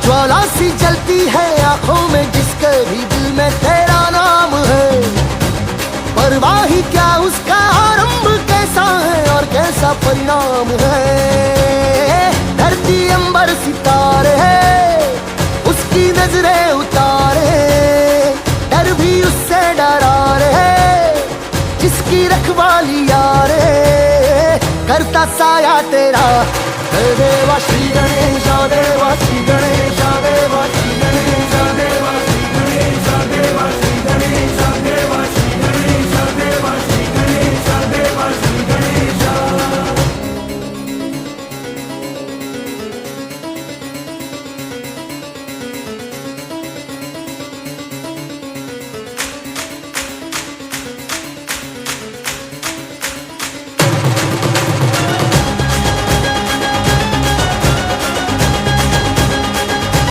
ज्वाला C जलती है आंखों में जिसके भी दिल में तेरा नाम है। परवाह ही क्या उसका आरंभ कैसा है और कैसा परिणाम है। धरती अंबर सितारे है उसकी नजरें उतारे, डर भी उससे डरा रे जिसकी रखवाली यारे। करता साया तेरा देवा श्री गणेश, देवा श्री गणेश।